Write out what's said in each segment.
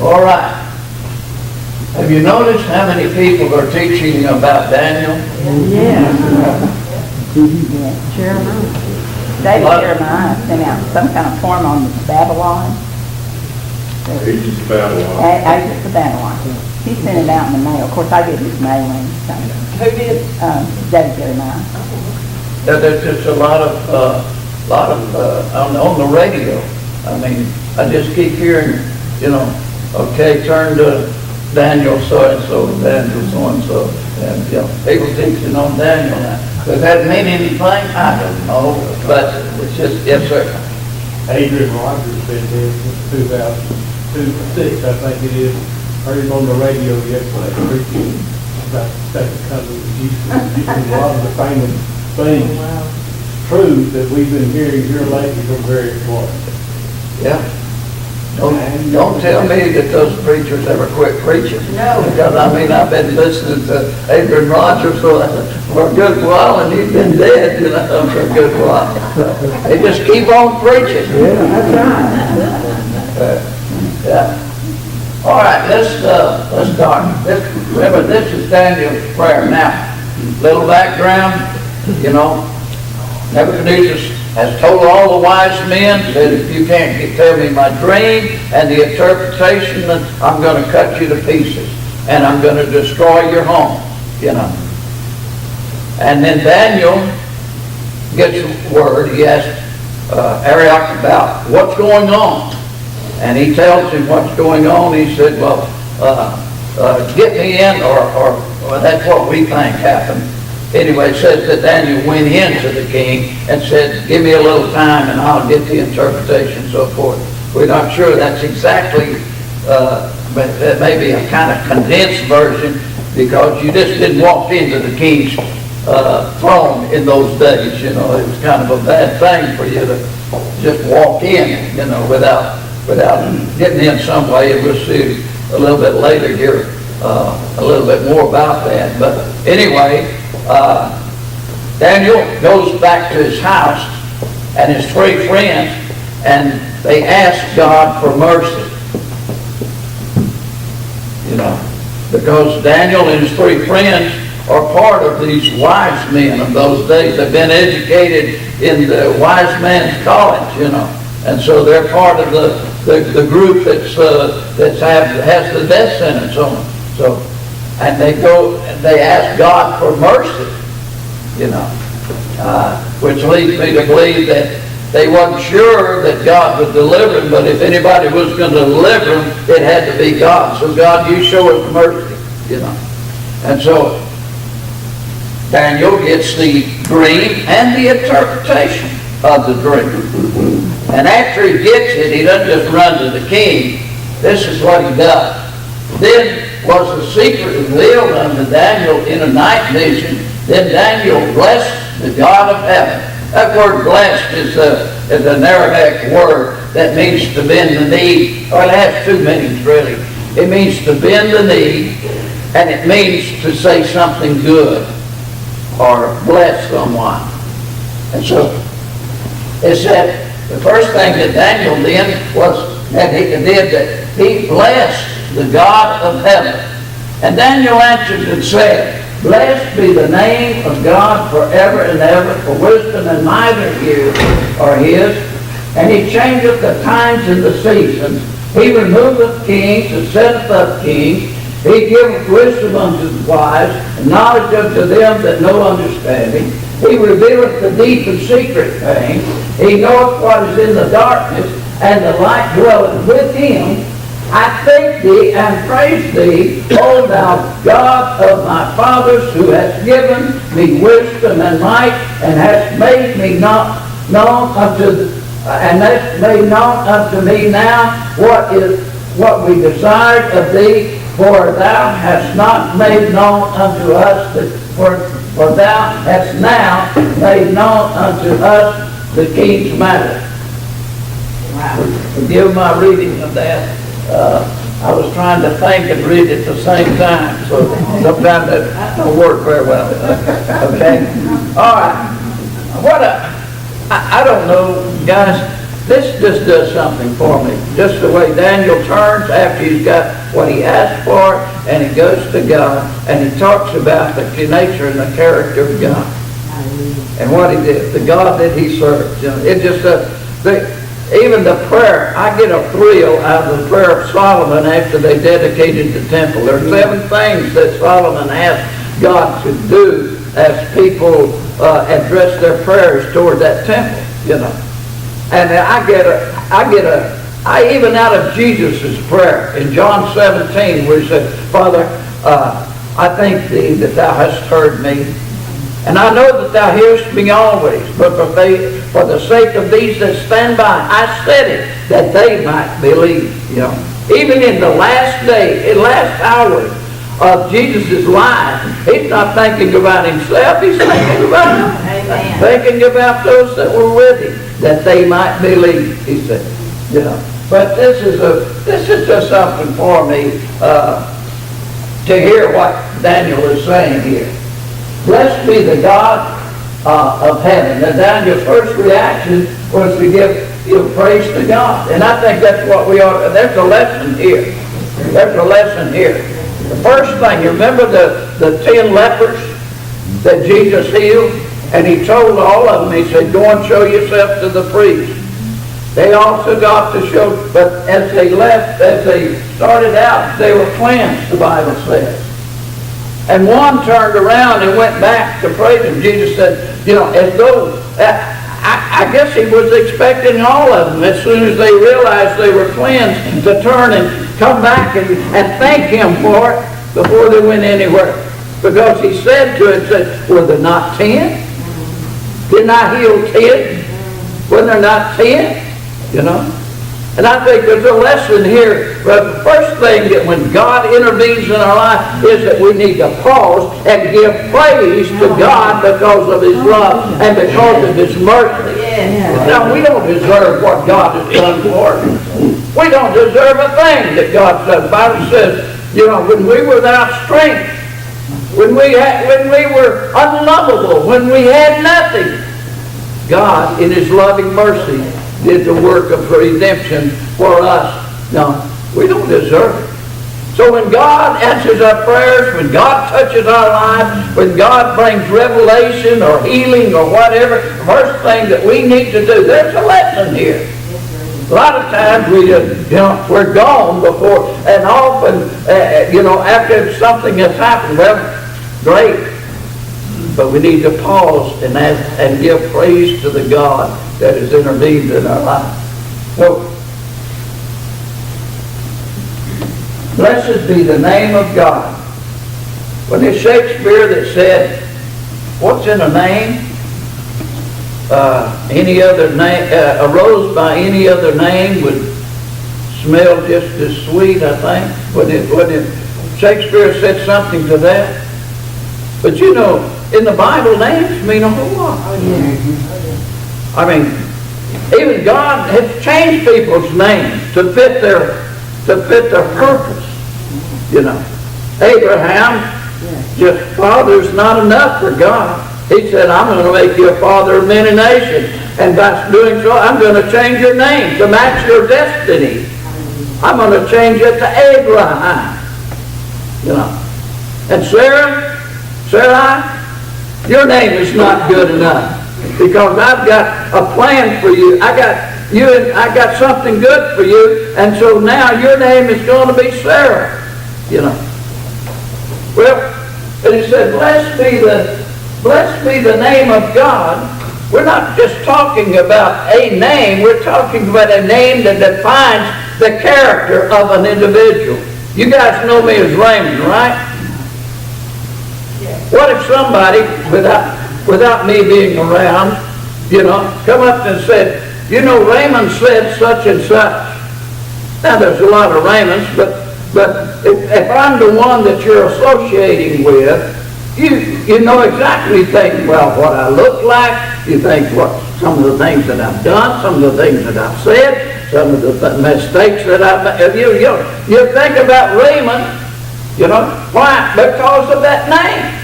All right. Have you noticed how many people are teaching about Daniel? Yeah. Jeremiah. David Jeremiah sent out some kind of form on Babylon. Ages of Babylon. Ages of Babylon. He sent it out in the mail. Of course, I get his mailing. So. Who did? David Jeremiah. There's just a lot of on the radio. I mean, I just keep hearing, okay, turn to Daniel so-and-so, Daniel so-and-so, and, people teaching on Daniel now. Does that mean anything? I don't know, but it's just, yes, sir. Adrian Rogers been there since 2006, I think it is. Heard him on the radio yesterday preaching about the second coming of Jesus. Using a lot of the famous things, truths that we've been hearing here lately from various ones. Yeah. Don't tell me that those preachers ever quit preaching. No. Because, I've been listening to Adrian Rogers for a good while, and he's been dead, for a good while. They just keep on preaching. Yeah, that's right. Yeah. All right, let's start. Remember, this is Daniel's prayer. Now, little background, Nebuchadnezzar has told all the wise men that if you can't tell me my dream and the interpretation, then I'm going to cut you to pieces and I'm going to destroy your home, And then Daniel gets word. He asks Arioch about what's going on. And he tells him what's going on. He said, well, get me in, or that's what we think happened. Anyway, it says that Daniel went into the king and said, give me a little time and I'll get the interpretation and so forth. We're not sure that's exactly, but that may be a kind of condensed version, because you just didn't walk into the king's throne in those days. It was kind of a bad thing for you to just walk in, without getting in some way. And we'll see a little bit later here a little bit more about that. But anyway, Daniel goes back to his house and his three friends, and they ask God for mercy. Because Daniel and his three friends are part of these wise men of those days. They've been educated in the wise man's college, and so they're part of the group that has the death sentence on them. So, and they ask God for mercy, which leads me to believe that they wasn't sure that God would deliver them, but if anybody was going to deliver them, it had to be God. So God, you show us mercy, And so Daniel gets the dream and the interpretation of the dream. And after he gets it, he doesn't just run to the king. This is what he does. Then was the secret revealed unto Daniel in a night vision. Then Daniel blessed the God of heaven. That word blessed is an Aramaic word that means to bend the knee. Or it has two meanings, really. It means to bend the knee, and it means to say something good or bless someone. And so it said the first thing that Daniel did was that he blessed the God of heaven. And Daniel answered and said, blessed be the name of God forever and ever, for wisdom and might are his. And he changeth the times and the seasons. He removeth kings and setteth up kings. He giveth wisdom unto the wise, and knowledge unto them that know understanding. He revealeth the deep and secret things. He knoweth what is in the darkness, and the light dwelleth with him. I thank thee and praise thee, O thou God of my fathers, who hast given me wisdom and might, and hast made me known unto me now what we desired of thee. For thou hast not made known unto us, for thou hast now made known unto us the king's matter. Forgive my reading of that. I was trying to think and read at the same time, so sometimes that don't work very well. Okay? All right. I don't know, guys. this just does something for me. Just the way Daniel turns after he's got what he asked for, and he goes to God, and he talks about the nature and the character of God. And what he did, the God that he served. You know, it just even the prayer, I get a thrill out of the prayer of Solomon after they dedicated the temple. There are 7 things that Solomon asked God to do as people address their prayers toward that temple, you know. And I even out of Jesus' prayer in John 17, where he said, Father, I thank thee that thou hast heard me. And I know that thou hearest me always, but for the sake of these that stand by, I said it, that they might believe. You know, even in the last day, in last hours of Jesus' life, he's not thinking about himself, he's thinking about them. Thinking about those that were with him, that they might believe, he said. You know, but this is just something for me to hear what Daniel is saying here. Blessed be the God of heaven. Now Daniel's first reaction was to give praise to God. And I think that's what we ought to. There's a lesson here. There's a lesson here. The first thing, you remember the 10 lepers that Jesus healed? And he told all of them, he said, go and show yourself to the priest. They also got to show, but as they left, as they started out, they were cleansed, the Bible says. And one turned around and went back to praise him. Jesus said, you know, as though, I guess he was expecting all of them, as soon as they realized they were cleansed, to turn and come back and thank him for it before they went anywhere. Because he said to it, were there not 10? Didn't I heal 10? Were there not 10? You know? And I think there's a lesson here. But the first thing that when God intervenes in our life is that we need to pause and give praise to God because of his love and because of his mercy. Now, we don't deserve what God has done for us. We don't deserve a thing that God's done. The Bible says, you know, when we were without strength, when we were unlovable, when we had nothing, God, in his loving mercy, did the work of redemption for us. No, we don't deserve it. So when God answers our prayers, when God touches our lives, when God brings revelation or healing or whatever, the first thing that we need to do, there's a lesson here. A lot of times we just, you know, we're gone before, and often, you know, after something has happened, well, great. But we need to pause and ask and give praise to the God that has intervened in our life. So, blessed be the name of God. When it's Shakespeare that said, what's in a name? Any other name, a rose by any other name would smell just as sweet, I think. Wouldn't it? Shakespeare said something to that. But you know, in the Bible, names mean a whole lot. I mean, even God has changed people's names to fit their purpose. You know, Abraham, just father's not enough for God. He said, I'm going to make you a father of many nations. And by doing so, I'm going to change your name to match your destiny. I'm going to change it to Abraham. You know. And Sarai, your name is not good enough. Because I've got a plan for you. I got something good for you. And so now your name is going to be Sarah. You know. Well, and he said, blessed be the name of God. We're not just talking about a name. We're talking about a name that defines the character of an individual. You guys know me as Raymond, right? What if somebody, without me being around, you know, come up and said, you know, Raymond said such and such. Now, there's a lot of Raymonds, but if I'm the one that you're associating with, you know exactly, you think, well, what I look like, you think some of the things that I've done, some of the things that I've said, some of the mistakes that I've made. You think about Raymond, you know, why? Because of that name.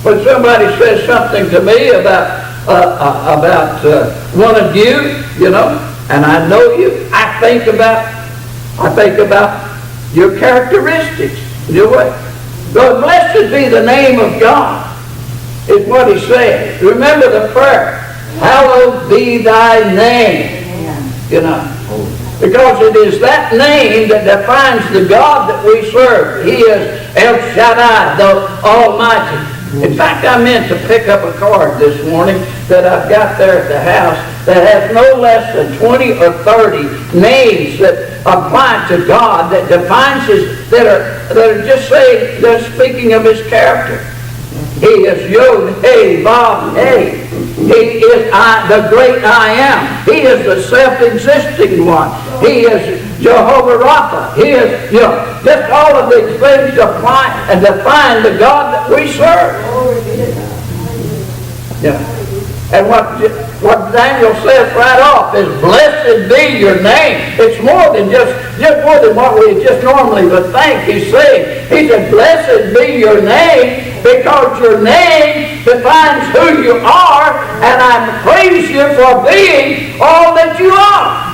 When somebody says something to me about one of you, you know, and I know you. I think about your characteristics. You know what? But blessed be the name of God, is what he said. Remember the prayer. Hallowed be thy name. You know. Because it is that name that defines the God that we serve. He is El Shaddai, the Almighty. In fact, I meant to pick up a card this morning that I've got there at the house that has no less than 20 or 30 names that apply to God, that defines his, that are just saying, they're speaking of his character. He is Yod, Hey, Vav, Hey. He is the great I am. He is the self-existing one. He is Jehovah Rapha. He is, you know, just all of these things apply and define the God that we serve. Yeah. And what Daniel says right off is, blessed be your name. It's more than just more than what we just normally would think. He's saying, he said, blessed be your name, because your name defines who you are, and I praise you for being all that you are.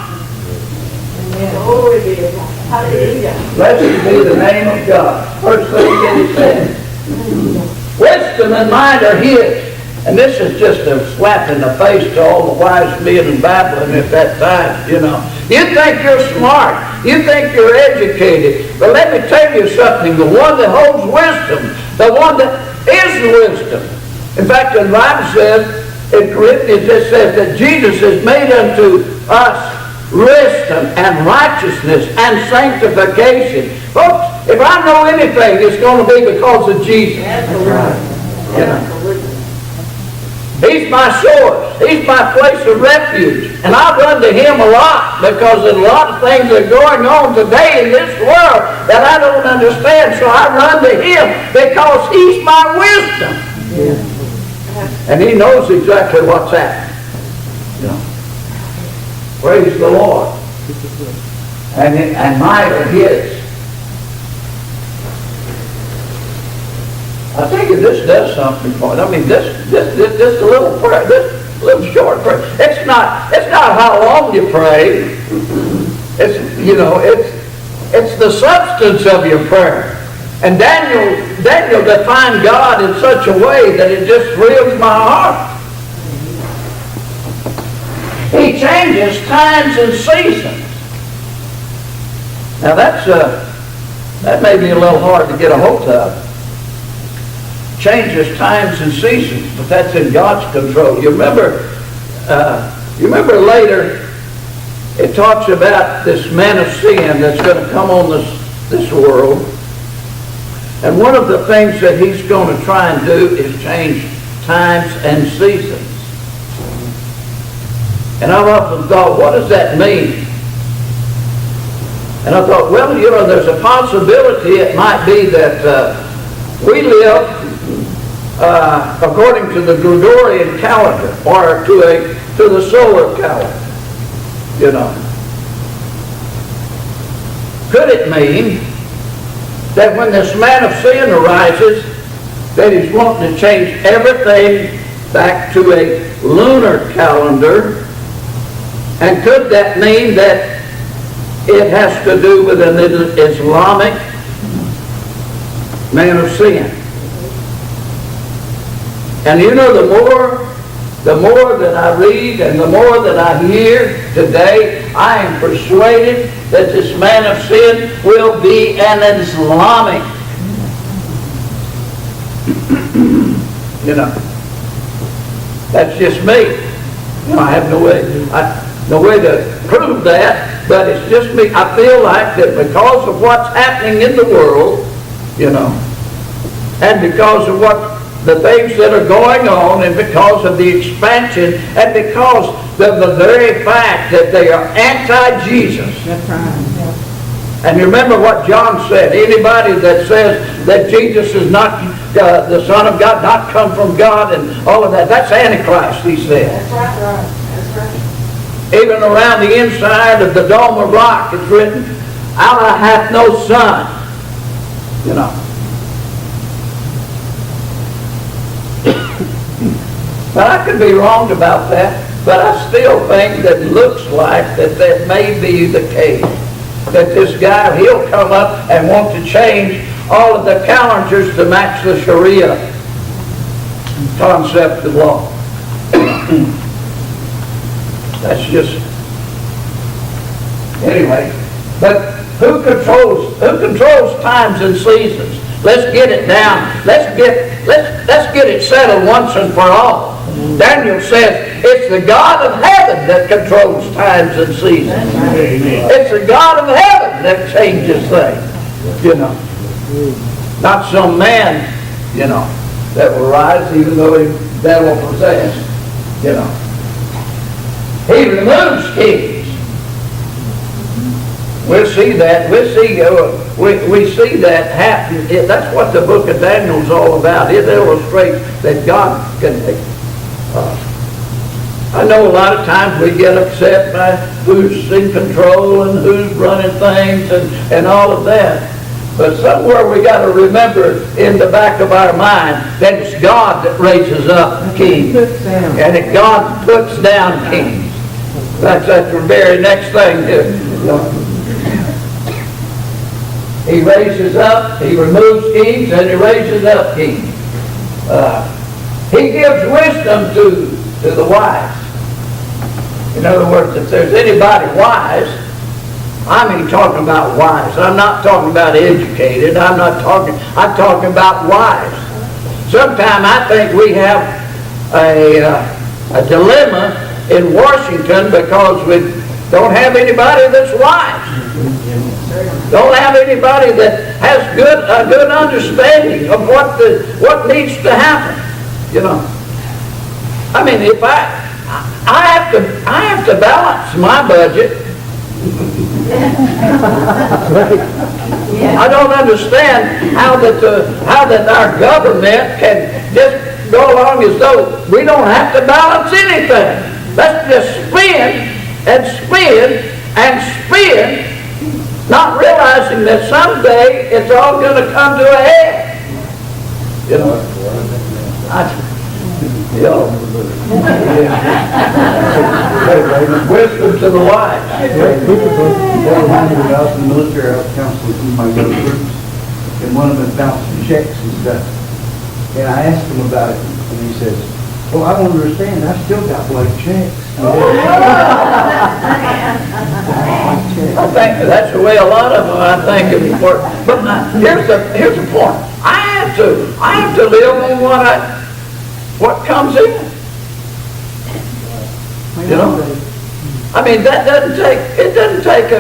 Blessed be the name of God. First thing that he said, wisdom and mind are his. And this is just a slap in the face to all the wise men in Babylon at that time, you know. You think you're smart. You think you're educated. But let me tell you something. The one that holds wisdom, the one that is wisdom. In fact, the Bible says, in Corinthians, it says that Jesus has made unto us wisdom and righteousness and sanctification. Folks, if I know anything, it's going to be because of Jesus. That's right. You know? He's my source. He's my place of refuge. And I run to him a lot, because there's a lot of things that are going on today in this world that I don't understand. So I run to him because he's my wisdom. Yeah. And he knows exactly what's happening. You know. Praise the Lord. And mine are his. I tell you, this does something for it. I mean, this a little prayer, this little short prayer. It's not how long you pray. It's, you know, it's the substance of your prayer. And Daniel defined God in such a way that it just thrills my heart. He changes times and seasons. Now that may be a little hard to get a hold of. Changes times and seasons, but that's in God's control. You remember later it talks about this man of sin that's going to come on this world, and one of the things that he's going to try and do is change times and seasons. And I've often thought, what does that mean? And I thought, well, you know, there's a possibility it might be that we live according to the Gregorian calendar, or to the solar calendar, you know. Could it mean that when this man of sin arises, that he's wanting to change everything back to a lunar calendar? And could that mean that it has to do with an Islamic man of sin? And you know, the more that I read and the more that I hear today, I am persuaded that this man of sin will be an Islamic. You know, that's just me. You know, I have no way to prove that, but it's just me. I feel like that because of what's happening in the world, you know, and because of the things that are going on, and because of the expansion, and because of the very fact that they are anti-Jesus. That's right. Yeah. And you remember what John said, anybody that says that Jesus is not the Son of God, not come from God, and all of that, that's Antichrist, he said. That's right. That's right. Even around the inside of the Dome of Rock, it's written, Allah hath no son. You know. But I could be wrong about that, but I still think that looks like that may be the case. That this guy, he'll come up and want to change all of the calendars to match the Sharia concept of law. That's just, anyway. But who controls times and seasons? Let's get it down. Let's get it settled once and for all. Daniel says it's the God of heaven that controls times and seasons. It's the God of heaven that changes things, you know. Not some man, you know, that will rise even though he's devil possessed, you know. He removes kings. We'll see that. We see that happen. That's what the book of Daniel is all about. It illustrates that God can make. I know a lot of times we get upset by who's in control and who's running things and all of that. But somewhere we got to remember in the back of our mind that it's God that raises up kings. And that God puts down kings. That's the very next thing here. He raises up, he removes kings, and he raises up kings. He gives wisdom to the wise. In other words, if there's anybody wise, I mean talking about wise. I'm not talking about educated. I'm talking about wise. Sometimes I think we have a dilemma in Washington because we don't have anybody that's wise. Don't have anybody that has a good understanding of what needs to happen. You know, I mean, if I have to balance my budget. I don't understand how that our government can just go along as though we don't have to balance anything. Let's just spend and spend and spend, not realizing that someday it's all going to come to a head. You know, wisdom to the wise. They reminded me about the military. I was counseling some of my young troops, and one of them bouncing checks and stuff. And I asked him about it, and he says, "Well, I don't understand. I still got blank checks." I think that's the way a lot of them, I think, is important. But here's the point. I have to live on what comes in. You know, I mean it doesn't take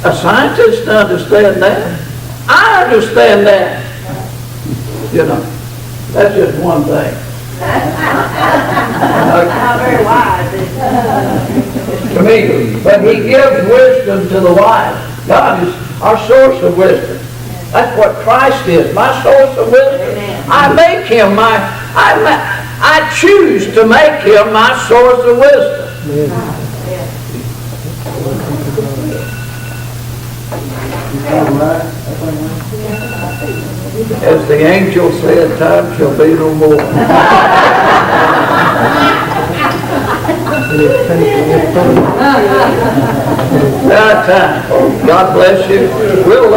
a scientist to understand that. I understand that. You know, that's just one thing. Not very wise. To me, but he gives wisdom to the wise. God is our source of wisdom. That's what Christ is, my source of wisdom. I make him I choose to make him my source of wisdom. As the angel said, time shall be no more. Now time. God bless you. We'll